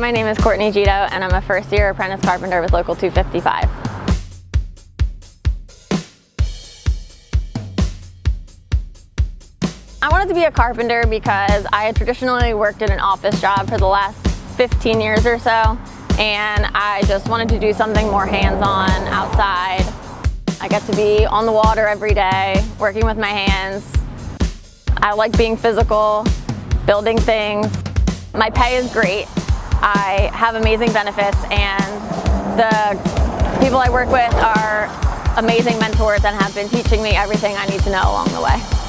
my name is Courtney Gitto, and I'm a first-year apprentice carpenter with Local 255. I wanted to be a carpenter because I had traditionally worked in an office job for the last 15 years or so, and I just wanted to do something more hands-on outside. I get to be on the water every day, working with my hands. I like being physical, building things. My pay is great. I have amazing benefits, and the people I work with are amazing mentors and have been teaching me everything I need to know along the way.